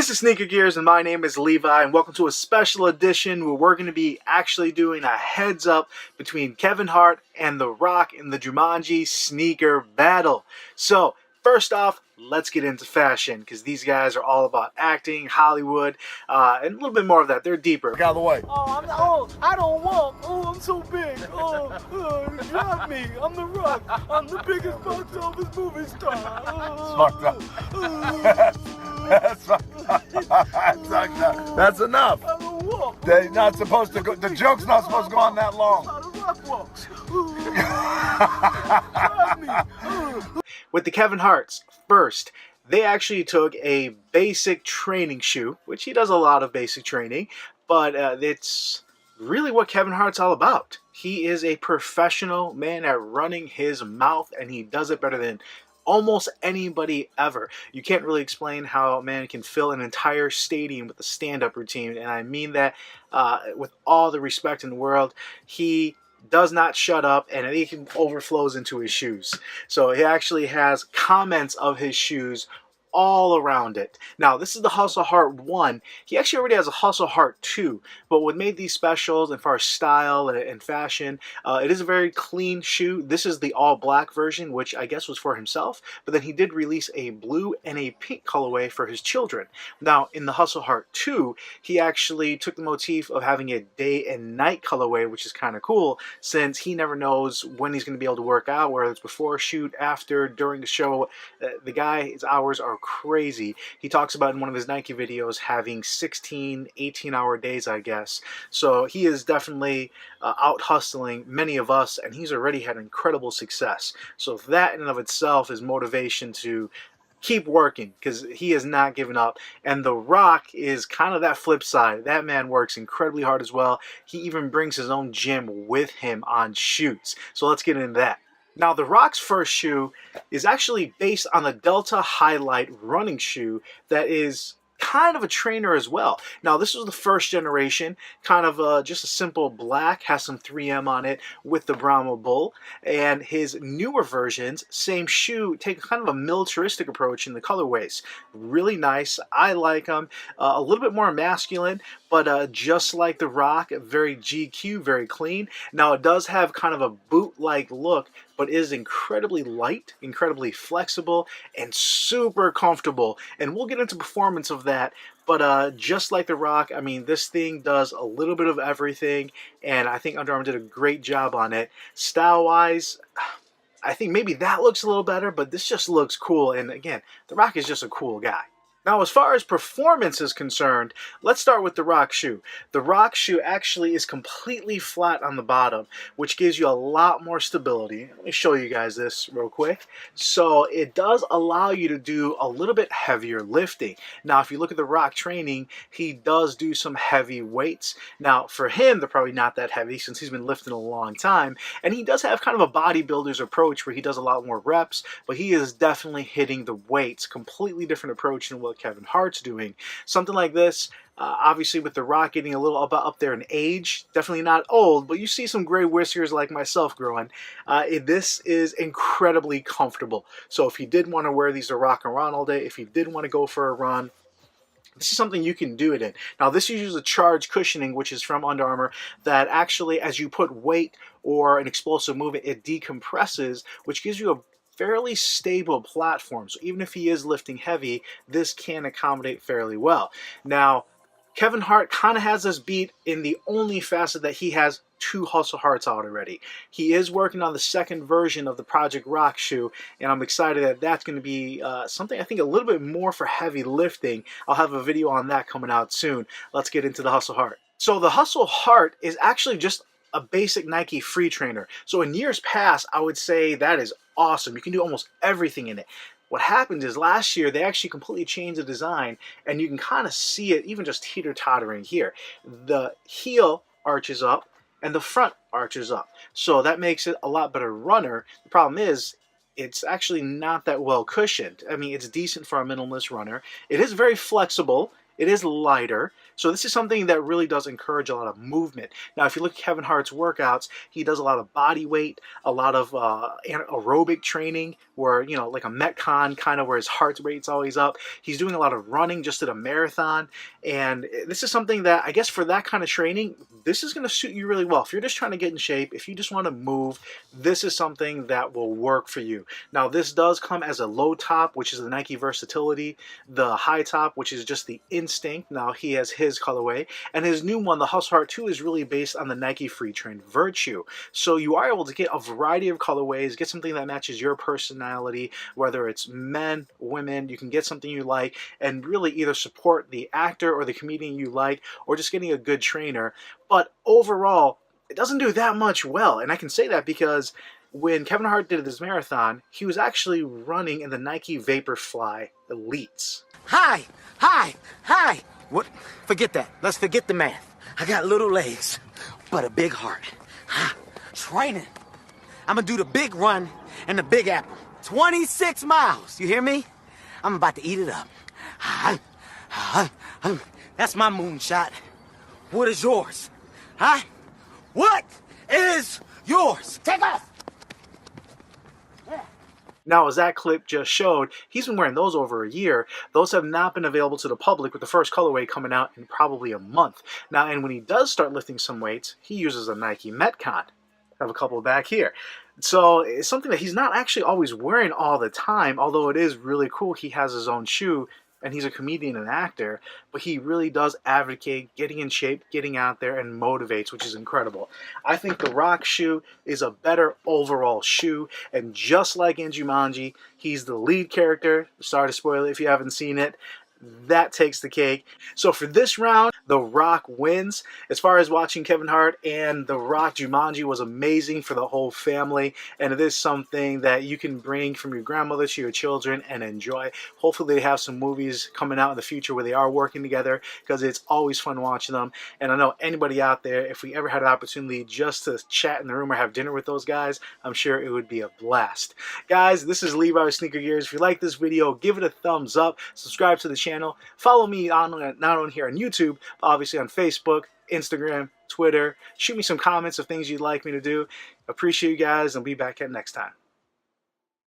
This is Sneaker Gears and my name is Levi, and welcome to a special edition where we're going to be actually doing a heads up between Kevin Hart and The Rock in the Jumanji Sneaker Battle. So first off, let's get into fashion, because these guys are all about acting, Hollywood, and a little bit more of that. They're deeper. Get out of the way. I don't walk. I'm so big. Drop me. I'm The Rock. I'm the biggest box office movie star. It's fucked up. That's fucked up. That's fucked up. That's enough. I don't walk. They're not supposed to go. The joke's not supposed to go on that long. How The Rock walks. Drop me. With the Kevin Harts, first, they actually took a basic training shoe, which he does a lot of basic training, but it's really what Kevin Hart's all about. He is a professional man at running his mouth, and he does it better than almost anybody ever. You can't really explain how a man can fill an entire stadium with a stand-up routine, and I mean that with all the respect in the world. He does not shut up, and it overflows into his shoes. So he actually has comments of his shoes all around it. Now, this is the Hustle Hart 1. He actually already has a Hustle Hart 2, but what made these specials and for style and fashion, it is a very clean shoe. This is the all black version, which I guess was for himself, but then he did release a blue and a pink colorway for his children. Now, in the Hustle Hart 2, he actually took the motif of having a day and night colorway, which is kind of cool, since he never knows when he's going to be able to work out, whether it's before a shoot, after, during a show. The guy, his hours are crazy. He talks about in one of his Nike videos having 16, 18-hour days, I guess. So he is definitely out hustling many of us, and he's already had incredible success. So that in and of itself is motivation to keep working, because he has not given up. And The Rock is kind of that flip side. That man works incredibly hard as well. He even brings his own gym with him on shoots. So let's get into that. Now, The Rock's first shoe is actually based on the Delta Highlight running shoe that is kind of a trainer as well. Now, this was the first generation, kind of just a simple black, has some 3M on it with the Brahma Bull, and his newer versions, same shoe, take kind of a militaristic approach in the colorways. Really nice. I like them. A little bit more masculine, but just like The Rock, very GQ, very clean. Now, it does have kind of a boot-like look, but is incredibly light, incredibly flexible, and super comfortable. And we'll get into performance of that, but just like The Rock, I mean, this thing does a little bit of everything, and I think Under Armour did a great job on it. Style-wise, I think maybe that looks a little better, but this just looks cool, and again, The Rock is just a cool guy. Now, as far as performance is concerned, let's start with the Rock shoe. The Rock shoe actually is completely flat on the bottom, which gives you a lot more stability. Let me show you guys this real quick. So it does allow you to do a little bit heavier lifting. Now, if you look at the Rock training, he does do some heavy weights. Now, for him, they're probably not that heavy since he's been lifting a long time. And he does have kind of a bodybuilder's approach where he does a lot more reps, but he is definitely hitting the weights. Completely different approach than what Kevin Hart's doing. Something like this, obviously with The Rock getting a little up there in age, definitely not old, but you see some gray whiskers like myself growing. This is incredibly comfortable. So if you did want to wear these to rock and run all day, if you did want to go for a run, this is something you can do it in. Now, this uses a charged cushioning, which is from Under Armour, that actually, as you put weight or an explosive movement, it decompresses, which gives you a fairly stable platform. So even if he is lifting heavy, this can accommodate fairly well. Now, Kevin Hart kind of has this beat in the only facet that he has 2 Hustle Harts out already. He is working on the second version of the Project Rock shoe, and I'm excited that that's going to be something I think a little bit more for heavy lifting. I'll have a video on that coming out soon. Let's get into the Hustle Hart. So the Hustle Hart is actually just a basic Nike free trainer. So in years past, I would say that is awesome. You can do almost everything in it. What happened is last year they actually completely changed the design, and you can kind of see it even just teeter-tottering here. The heel arches up and the front arches up. So that makes it a lot better runner. The problem is it's actually not that well cushioned. I mean, it's decent for a minimalist runner. It is very flexible. It is lighter, So this is something that really does encourage a lot of movement. Now, if you look at Kevin Hart's workouts, he does a lot of body weight, a lot of aerobic training, where, you know, like a Metcon kind of, where his heart rate's always up. He's doing a lot of running, just at a marathon. And this is something that, I guess, for that kind of training, this is going to suit you really well. If you're just trying to get in shape, if you just want to move, this is something that will work for you. Now, this does come as a low top, which is the Nike Versatility, the high top, which is just the Instinct. Now, he has his colorway, and his new one, the Hustle Hart 2, is really based on the Nike Free Trend Virtue. So you are able to get a variety of colorways, get something that matches your personality, whether it's men, women. You can get something you like, and really either support the actor or the comedian you like, or just getting a good trainer. But overall, it doesn't do that much well, and I can say that because when Kevin Hart did this marathon, he was actually running in the Nike Vaporfly Elites. Hi, hi, hi. What? Forget that. Let's forget the math. I got little legs, but a big heart. Training. I'm gonna do the big run and the big apple. 26 miles. You hear me? I'm about to eat it up. That's my moonshot. What is yours? Huh? What is yours? Take off! Now, as that clip just showed, he's been wearing those over a year. Those have not been available to the public, with the first colorway coming out in probably a month. Now, and when he does start lifting some weights, he uses a Nike Metcon. I have a couple back here. So it's something that he's not actually always wearing all the time, although it is really cool. He has his own shoe, and he's a comedian and actor, but he really does advocate getting in shape, getting out there, and motivates, which is incredible. I think the Rock shoe is a better overall shoe, and just like in Jumanji, he's the lead character. Sorry to spoil it if you haven't seen it. That takes the cake. So for this round, The Rock wins. As far as watching Kevin Hart and The Rock, Jumanji was amazing for the whole family, and it is something that you can bring from your grandmother to your children and enjoy. Hopefully they have some movies coming out in the future where they are working together, because it's always fun watching them. And I know anybody out there, if we ever had an opportunity just to chat in the room or have dinner with those guys, I'm sure it would be a blast. Guys, this is Levi with Sneaker Gears. If you like this video, give it a thumbs up, subscribe to the channel. Follow me not on here on YouTube, but obviously on Facebook, Instagram, Twitter. Shoot me some comments of things you'd like me to do. Appreciate you guys, and I'll be back at next time.